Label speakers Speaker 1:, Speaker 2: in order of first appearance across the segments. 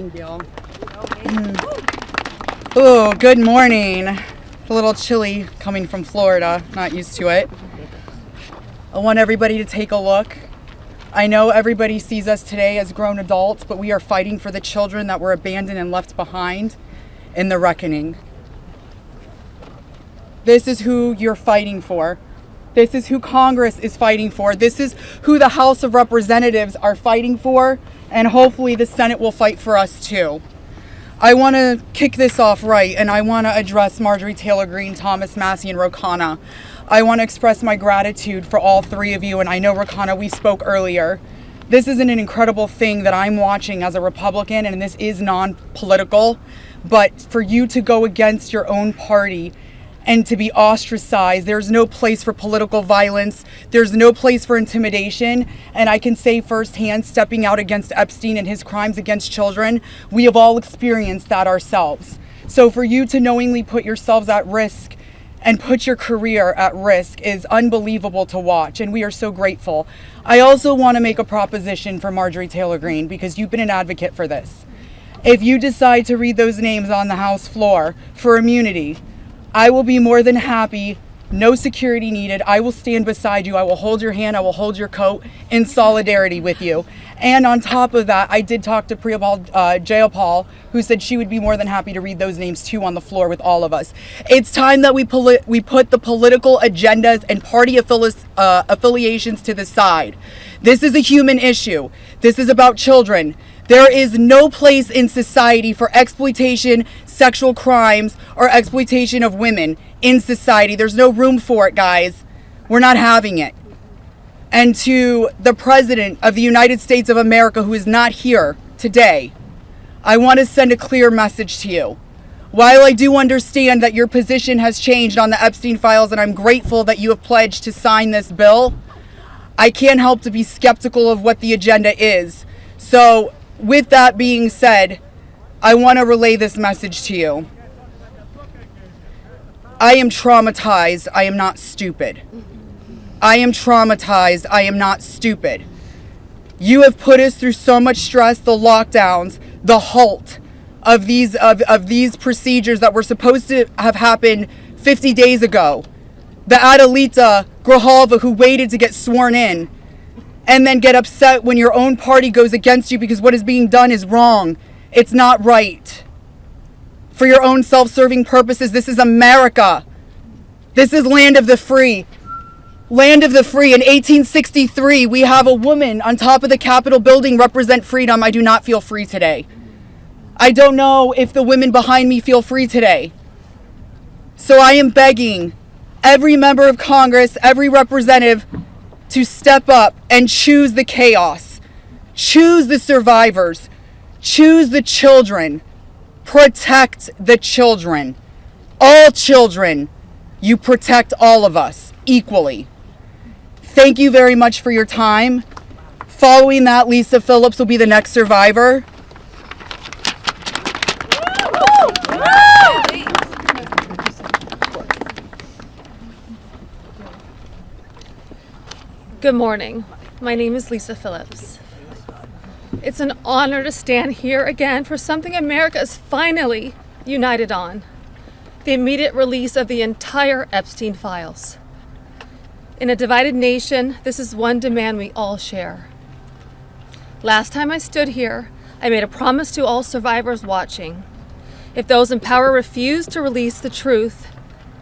Speaker 1: Deal. Oh, good morning. A little chilly coming from Florida, not used to it. I want everybody to take a look. I know everybody sees us today as grown adults, but we are fighting for the children that were abandoned and left behind in the reckoning. This is who you're fighting for. This is who Congress is fighting for. This is who the House of Representatives are fighting for, and hopefully the Senate will fight for us too. I want to kick this off right, and I want to address Marjorie Taylor Greene, Thomas Massie, and Khanna. I want to express my gratitude for all three of you, and I know Khanna, we spoke earlier. This is an incredible thing that I'm watching as a Republican, and this is non-political, but for you to go against your own party and to be ostracized. There's no place for political violence. There's no place for intimidation. And I can say firsthand, stepping out against Epstein and his crimes against children, we have all experienced that ourselves. So for you to knowingly put yourselves at risk and put your career at risk is unbelievable to watch, and we are so grateful. I also want to make a proposition for Marjorie Taylor Greene, because you've been an advocate for this. If you decide to read those names on the House floor for immunity, I will be more than happy, no security needed. I will stand beside you. I will hold your hand. I will hold your coat in solidarity with you. And on top of that, I did talk to Jayapal, who said she would be more than happy to read those names too on the floor with all of us. It's time that we put the political agendas and party affiliations to the side. This is a human issue. This is about children. There is no place in society for exploitation, sexual crimes, or exploitation of women in society. There's no room for it, guys. We're not having it. And to the President of the United States of America, who is not here today, I want to send a clear message to you. While I do understand that your position has changed on the Epstein files, and I'm grateful that you have pledged to sign this bill, I can't help to be skeptical of what the agenda is. So, with that being said, I want to relay this message to you. I am traumatized. I am not stupid. I am traumatized. I am not stupid. You have put us through so much stress, the lockdowns, the halt of these procedures that were supposed to have happened 50 days ago. The Adelita Grijalva who waited to get sworn in, and then get upset when your own party goes against you because what is being done is wrong. It's not right. For your own self-serving purposes, this is America. This is land of the free. Land of the free. In 1863, we have a woman on top of the Capitol building represent freedom. I do not feel free today. I don't know if the women behind me feel free today. So I am begging every member of Congress, every representative, to step up and choose the chaos, choose the survivors, choose the children, protect the children, all children. You protect all of us equally. Thank you very much for your time. Following that, Lisa Phillips will be the next survivor.
Speaker 2: Good morning. My name is Lisa Phillips. It's an honor to stand here again for something America is finally united on: the immediate release of the entire Epstein files. In a divided nation, this is one demand we all share. Last time I stood here, I made a promise to all survivors watching. If those in power refused to release the truth,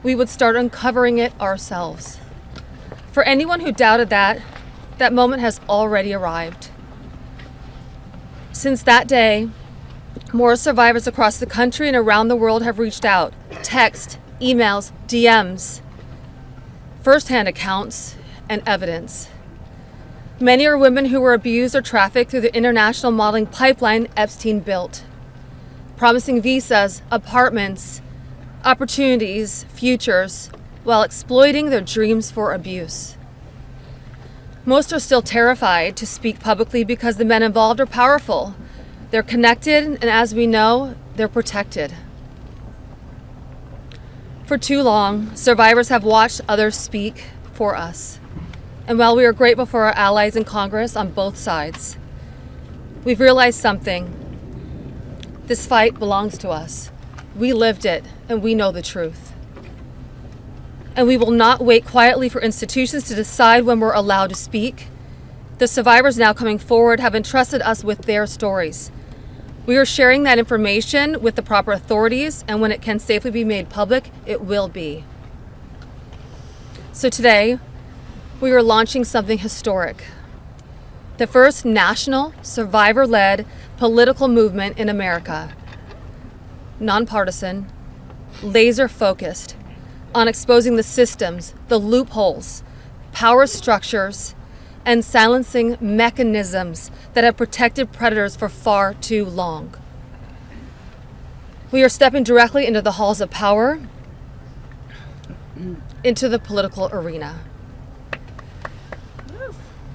Speaker 2: we would start uncovering it ourselves. For anyone who doubted that moment has already arrived. Since that day, more survivors across the country and around the world have reached out. Text, emails, DMs, firsthand accounts, and evidence. Many are women who were abused or trafficked through the international modeling pipeline Epstein built, promising visas, apartments, opportunities, futures, while exploiting their dreams for abuse. Most are still terrified to speak publicly because the men involved are powerful. They're connected, and as we know, they're protected. For too long, survivors have watched others speak for us. And while we are grateful for our allies in Congress on both sides, we've realized something. This fight belongs to us. We lived it, and we know the truth. And we will not wait quietly for institutions to decide when we're allowed to speak. The survivors now coming forward have entrusted us with their stories. We are sharing that information with the proper authorities, and when it can safely be made public, it will be. So today, we are launching something historic. The first national, survivor-led political movement in America. Nonpartisan, laser-focused on exposing the systems, the loopholes, power structures, and silencing mechanisms that have protected predators for far too long. We are stepping directly into the halls of power, into the political arena.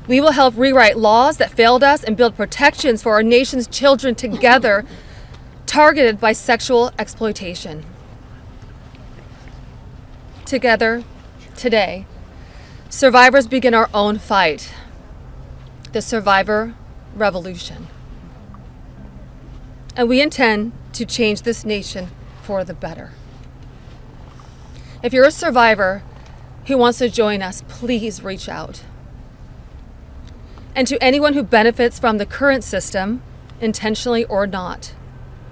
Speaker 2: We will help rewrite laws that failed us and build protections for our nation's children together, targeted by sexual exploitation. Together, today, survivors begin our own fight, the survivor revolution. And we intend to change this nation for the better. If you're a survivor who wants to join us, please reach out. And to anyone who benefits from the current system, intentionally or not,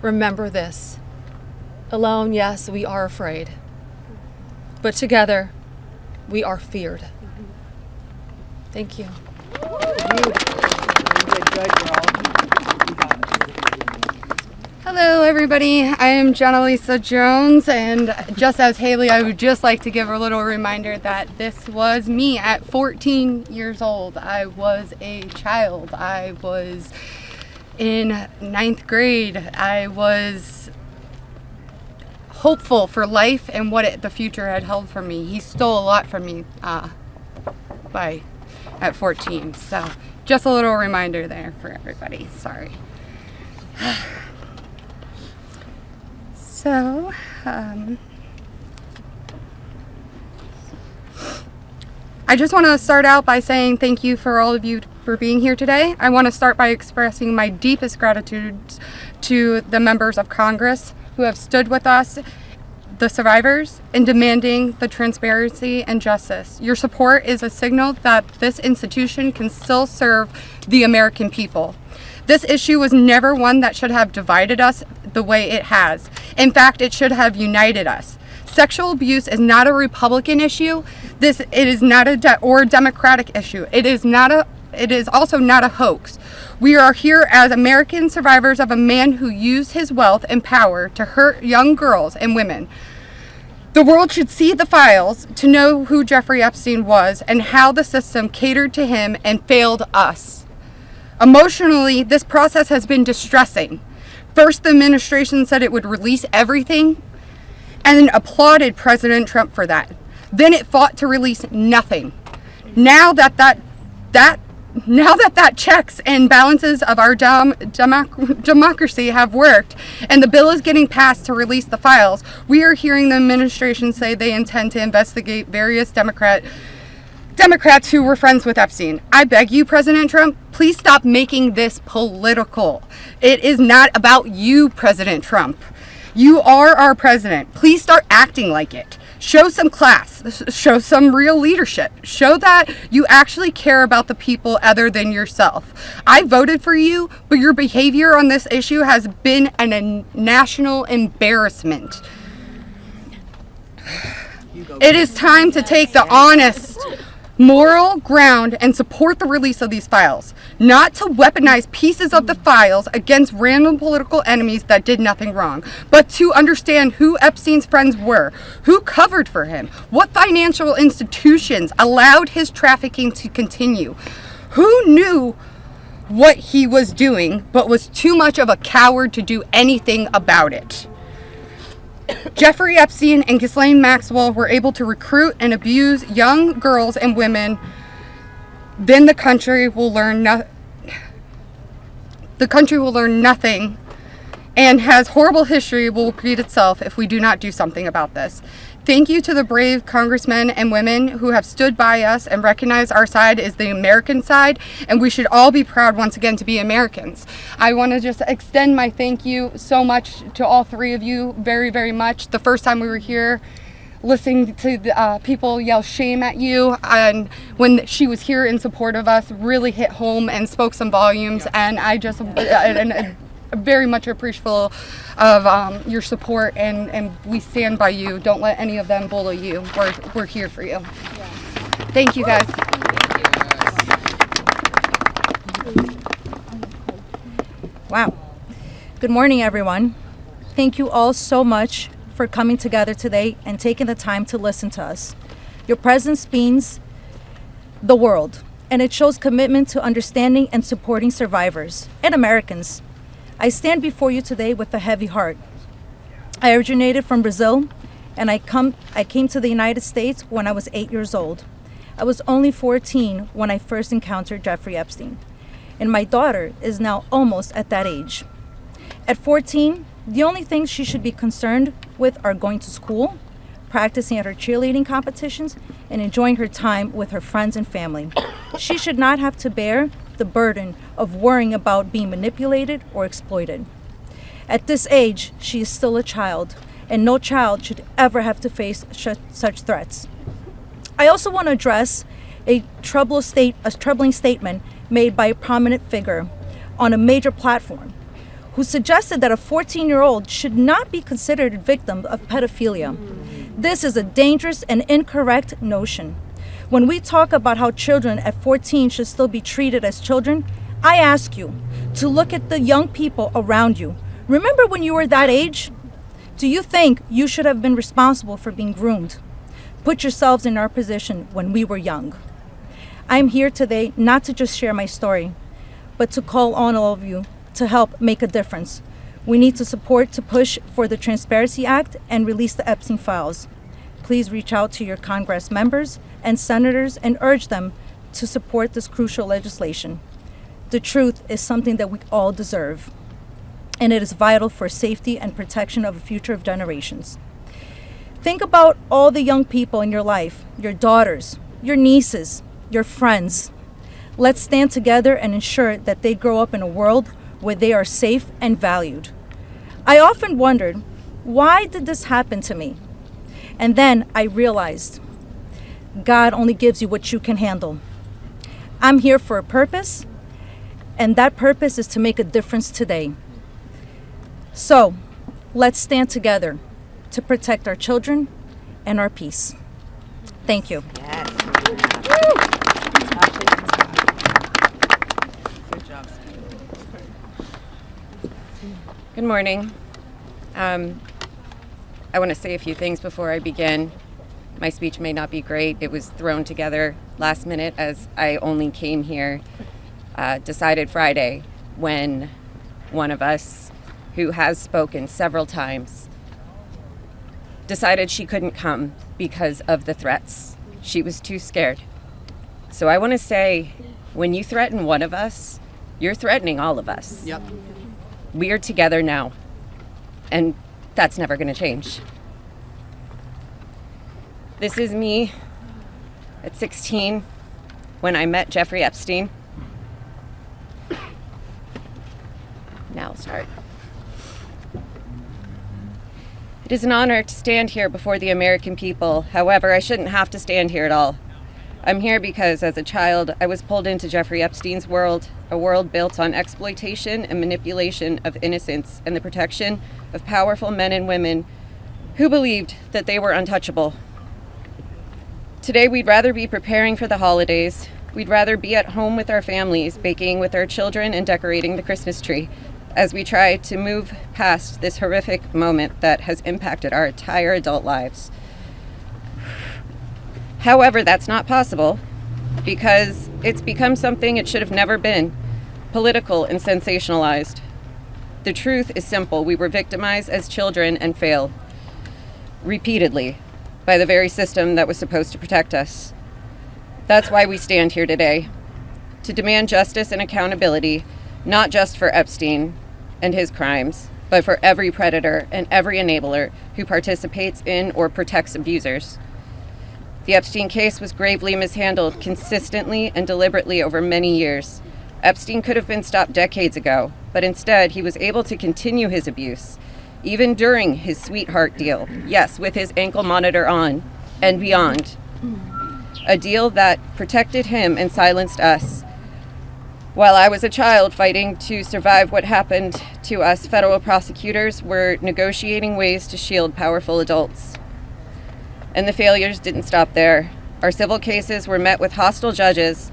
Speaker 2: remember this. Alone, yes, we are afraid. But together, we are feared. Thank you.
Speaker 3: Hello everybody, I am Jenna Lisa Jones, and just as Haley, I would just like to give a little reminder that this was me at 14 years old. I was a child. I was in 9th grade. I was hopeful for life and what the future had held for me. He stole a lot from me at 14. So just a little reminder there for everybody. Sorry. So, I just want to start out by saying thank you for all of you for being here today. I want to start by expressing my deepest gratitude to the members of Congress who have stood with us, the survivors, in demanding the transparency and justice. Your support is a signal that this institution can still serve the American people. This issue was never one that should have divided us the way it has. In fact, it should have united us. Sexual abuse is not a Republican issue. It is not a Democratic issue. It is also not a hoax. We are here as American survivors of a man who used his wealth and power to hurt young girls and women. The world should see the files to know who Jeffrey Epstein was and how the system catered to him and failed us. Emotionally, this process has been distressing. First, the administration said it would release everything and applauded President Trump for that. Then it fought to release nothing. Now that checks and balances of our democracy have worked and the bill is getting passed to release the files, we are hearing the administration say they intend to investigate various Democrats who were friends with Epstein. I beg you, President Trump, please stop making this political. It is not about you, President Trump. You are our president. Please start acting like it. Show some class. Show some real leadership. Show that you actually care about the people other than yourself. I voted for you, but your behavior on this issue has been a national embarrassment. It is time to take the honest, moral ground and support the release of these files, not to weaponize pieces of the files against random political enemies that did nothing wrong, but to understand who Epstein's friends were, who covered for him, what financial institutions allowed his trafficking to continue, who knew what he was doing but was too much of a coward to do anything about it. Jeffrey Epstein and Ghislaine Maxwell were able to recruit and abuse young girls and women. Then the country will learn nothing, and has horrible history will repeat itself if we do not do something about this. Thank you to the brave congressmen and women who have stood by us and recognized our side is the American side, and we should all be proud once again to be Americans. I want to just extend my thank you so much to all three of you, very, very much. The first time we were here, listening to the, people yell shame at you, and when she was here in support of us, really hit home and spoke some volumes, and I just very much appreciative of your support, and we stand by you. Don't let any of them bully you. We're here for you. Thank you, guys.
Speaker 4: Wow. Good morning, everyone. Thank you all so much for coming together today and taking the time to listen to us. Your presence means the world, and it shows commitment to understanding and supporting survivors and Americans. I stand before you today with a heavy heart. I originated from Brazil, and I came to the United States when I was 8 years old. I was only 14 when I first encountered Jeffrey Epstein, and my daughter is now almost at that age. At 14, the only things she should be concerned with are going to school, practicing at her cheerleading competitions, and enjoying her time with her friends and family. She should not have to bear the burden of worrying about being manipulated or exploited. At this age, she is still a child, and no child should ever have to face such threats. I also want to address a troubling statement made by a prominent figure on a major platform who suggested that a 14-year-old should not be considered a victim of pedophilia. This is a dangerous and incorrect notion. When we talk about how children at 14 should still be treated as children, I ask you to look at the young people around you. Remember when you were that age? Do you think you should have been responsible for being groomed? Put yourselves in our position when we were young. I am here today not to just share my story, but to call on all of you to help make a difference. We need to support to push for the Transparency Act and release the Epstein files. Please reach out to your Congress members and senators and urge them to support this crucial legislation. The truth is something that we all deserve, and it is vital for safety and protection of the future of generations. Think about all the young people in your life, your daughters, your nieces, your friends. Let's stand together and ensure that they grow up in a world where they are safe and valued. I often wondered, why did this happen to me? And then I realized, God only gives you what you can handle. I'm here for a purpose, and that purpose is to make a difference today. So, let's stand together to protect our children and our peace. Thank you.
Speaker 5: Good morning. I want to say a few things before I begin. My speech may not be great. It was thrown together last minute as I only came here, decided Friday, when one of us, who has spoken several times, decided she couldn't come because of the threats. She was too scared. So I want to say, when you threaten one of us, you're threatening all of us.
Speaker 6: Yep.
Speaker 5: We are together now, and that's never going to change. This is me at 16 when I met Jeffrey Epstein. Now I'll start. It is an honor to stand here before the American people. However, I shouldn't have to stand here at all. I'm here because as a child, I was pulled into Jeffrey Epstein's world, a world built on exploitation and manipulation of innocence and the protection of powerful men and women who believed that they were untouchable. Today, we'd rather be preparing for the holidays. We'd rather be at home with our families, baking with our children and decorating the Christmas tree as we try to move past this horrific moment that has impacted our entire adult lives. However, that's not possible because it's become something it should have never been, political and sensationalized. The truth is simple. We were victimized as children and failed repeatedly by the very system that was supposed to protect us. That's why we stand here today, to demand justice and accountability, not just for Epstein and his crimes, but for every predator and every enabler who participates in or protects abusers. The Epstein case was gravely mishandled consistently and deliberately over many years. Epstein could have been stopped decades ago, but instead he was able to continue his abuse, even during his sweetheart deal, yes, with his ankle monitor on and beyond. A deal that protected him and silenced us. While I was a child fighting to survive what happened to us, federal prosecutors were negotiating ways to shield powerful adults. And the failures didn't stop there. Our civil cases were met with hostile judges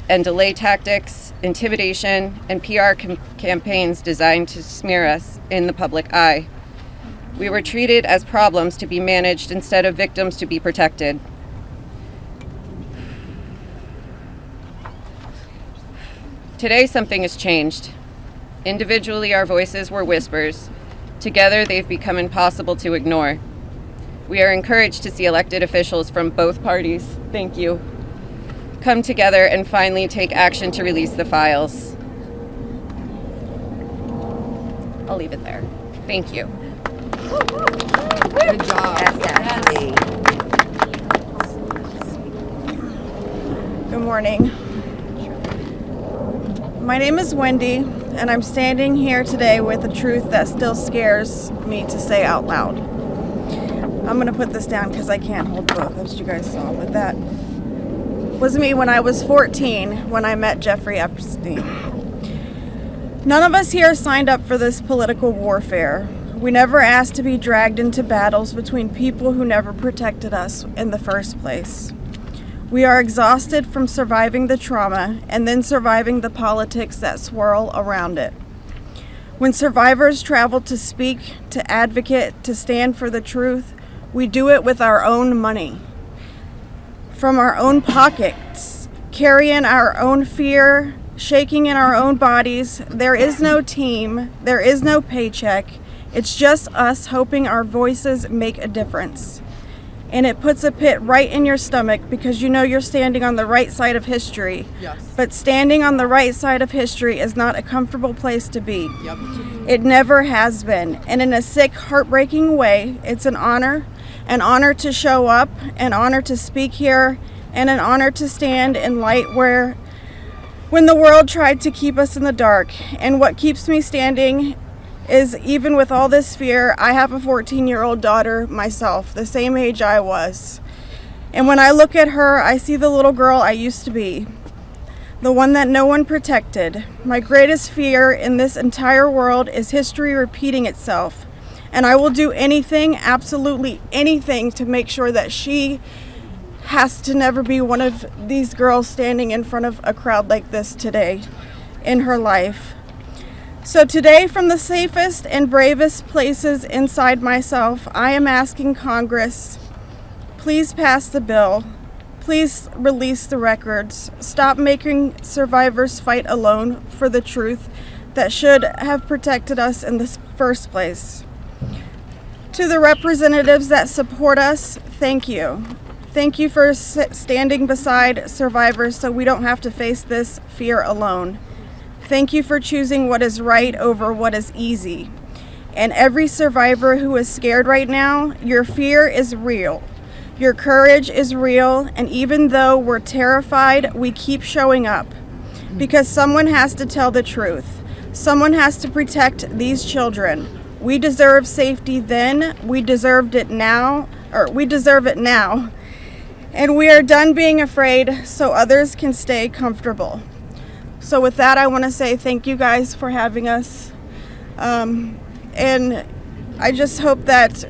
Speaker 5: and delay tactics, intimidation, and PR campaigns designed to smear us in the public eye. We were treated as problems to be managed instead of victims to be protected. Today, something has changed. Individually, our voices were whispers. Together, they've become impossible to ignore. We are encouraged to see elected officials from both parties, thank you, come together and finally take action to release the files. I'll leave it there. Thank you.
Speaker 6: Good job. Yes, Ashley.
Speaker 7: Good morning. My name is Wendy, and I'm standing here today with a truth that still scares me to say out loud. I'm going to put this down because I can't hold both, as you guys saw, but that was me when I was 14 when I met Jeffrey Epstein. None of us here signed up for this political warfare. We never asked to be dragged into battles between people who never protected us in the first place. We are exhausted from surviving the trauma and then surviving the politics that swirl around it. When survivors travel to speak, to advocate, to stand for the truth, we do it with our own money, from our own pockets, carrying our own fear, shaking in our own bodies. There is no team, there is no paycheck. It's just us hoping our voices make a difference. And it puts a pit right in your stomach because you know you're standing on the right side of history.
Speaker 6: Yes.
Speaker 7: But standing on the right side of history is not a comfortable place to be.
Speaker 6: Yep.
Speaker 7: It never has been. And in a sick, heartbreaking way, it's an honor to show up, an honor to speak here, and an honor to stand in light when the world tried to keep us in the dark. And what keeps me standing is, even with all this fear, I have a 14-year-old daughter myself, the same age I was. And when I look at her, I see the little girl I used to be, the one that no one protected. My greatest fear in this entire world is history repeating itself. And I will do anything, absolutely anything, to make sure that she has to never be one of these girls standing in front of a crowd like this today in her life. So today, from the safest and bravest places inside myself, I am asking Congress, please pass the bill. Please release the records. Stop making survivors fight alone for the truth that should have protected us in the first place. To the representatives that support us, thank you. Thank you for standing beside survivors so we don't have to face this fear alone. Thank you for choosing what is right over what is easy. And every survivor who is scared right now, your fear is real. Your courage is real, and even though we're terrified, we keep showing up. Because someone has to tell the truth. Someone has to protect these children. We deserve safety then, we deserve it now. And we are done being afraid so others can stay comfortable. So with that, I want to say thank you guys for having us. And I just hope that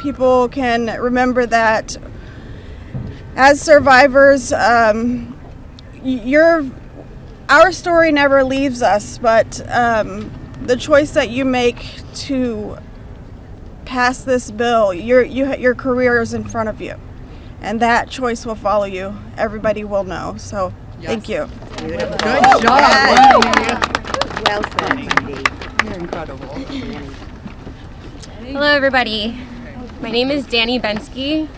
Speaker 7: people can remember that as survivors, our story never leaves us, but the choice that you make to pass this bill, your career is in front of you. And that choice will follow you. Everybody will know. So thank you.
Speaker 6: Good job.
Speaker 8: Yes. Well said, Wendy.
Speaker 6: You're incredible.
Speaker 9: Hello, everybody. My name is Danny Bensky.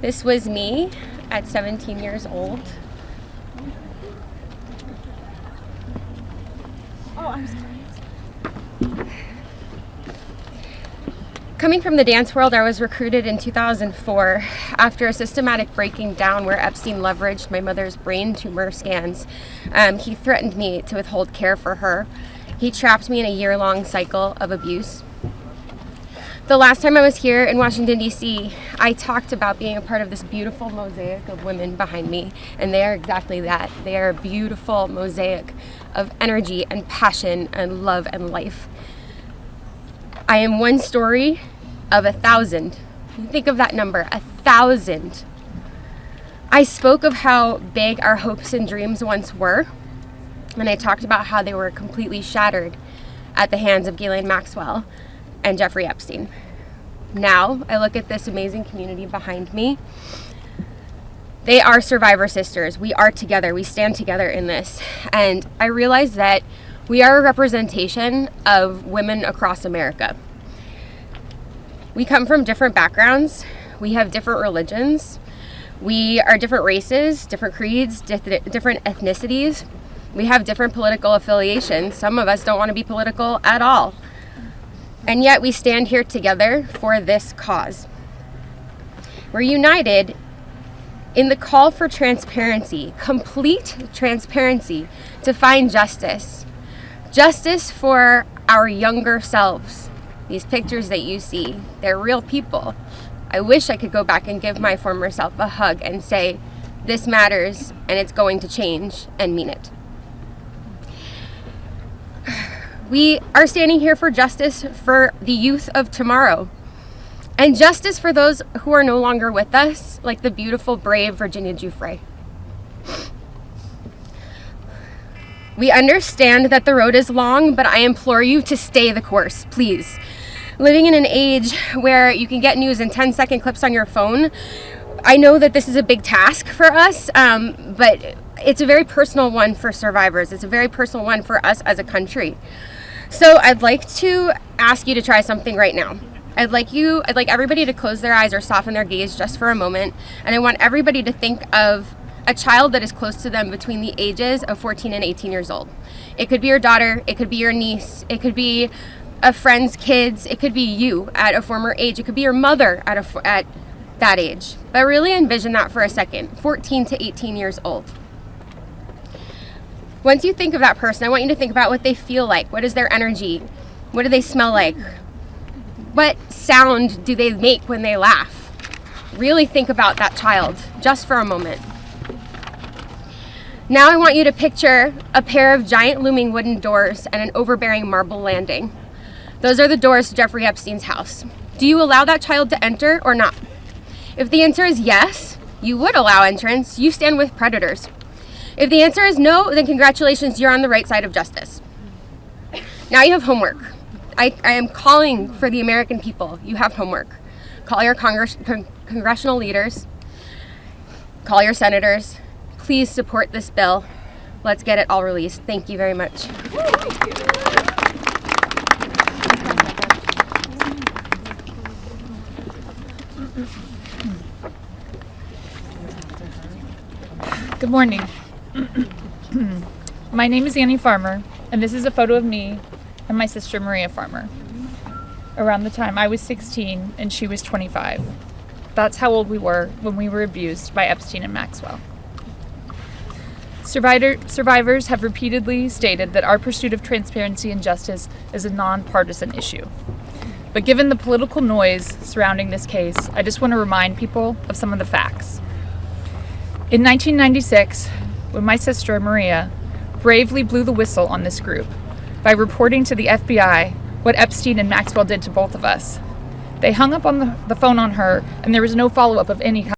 Speaker 9: This was me at 17 years old. Oh, I'm sorry. Coming from the dance world, I was recruited in 2004 after a systematic breaking down where Epstein leveraged my mother's brain tumor scans. He threatened me to withhold care for her. He trapped me in a year-long cycle of abuse. The last time I was here in Washington, D.C., I talked about being a part of this beautiful mosaic of women behind me, and they are exactly that. They are a beautiful mosaic of energy and passion and love and life. I am one story of 1,000. Think of that number, 1,000. I spoke of how big our hopes and dreams once were, and I talked about how they were completely shattered at the hands of Ghislaine Maxwell and Jeffrey Epstein. Now, I look at this amazing community behind me. They are survivor sisters. We are together. We stand together in this. And I realize that we are a representation of women across America. We come from different backgrounds. We have different religions. We are different races, different creeds, different ethnicities. We have different political affiliations. Some of us don't want to be political at all. And yet we stand here together for this cause. We're united in the call for transparency, complete transparency, to find justice. Justice for our younger selves. These pictures that you see, they're real people. I wish I could go back and give my former self a hug and say, this matters and it's going to change, and mean it. We are standing here for justice for the youth of tomorrow, and justice for those who are no longer with us, like the beautiful, brave Virginia Giuffre. We understand that the road is long, but I implore you to stay the course, please. Living in an age where you can get news in 10-second clips on your phone, I know that this is a big task for us, but it's a very personal one for survivors. It's a very personal one for us as a country. So I'd like to ask you to try something right now. I'd like everybody to close their eyes or soften their gaze just for a moment, and I want everybody to think of a child that is close to them between the ages of 14 and 18 years old. It could be your daughter, it could be your niece, it could be a friend's kids, it could be you at a former age, it could be your mother at that age. But really envision that for a second, 14 to 18 years old. Once you think of that person, I want you to think about what they feel like. What is their energy? What do they smell like? What sound do they make when they laugh? Really think about that child, just for a moment. Now I want you to picture a pair of giant looming wooden doors and an overbearing marble landing. Those are the doors to Jeffrey Epstein's house. Do you allow that child to enter or not? If the answer is yes, you would allow entrance. You stand with predators. If the answer is no, then congratulations, you're on the right side of justice. Now you have homework. I am calling for the American people. You have homework. Call your congressional leaders. Call your senators. Please support this bill. Let's get it all released. Thank you very much.
Speaker 10: Good morning. My name is Annie Farmer, and this is a photo of me and my sister Maria Farmer. Around the time I was 16 and she was 25. That's how old we were when we were abused by Epstein and Maxwell. Survivors have repeatedly stated that our pursuit of transparency and justice is a nonpartisan issue. But given the political noise surrounding this case, I just want to remind people of some of the facts. In 1996, when my sister Maria bravely blew the whistle on this group by reporting to the FBI what Epstein and Maxwell did to both of us, they hung up on the phone on her, and there was no follow-up of any kind.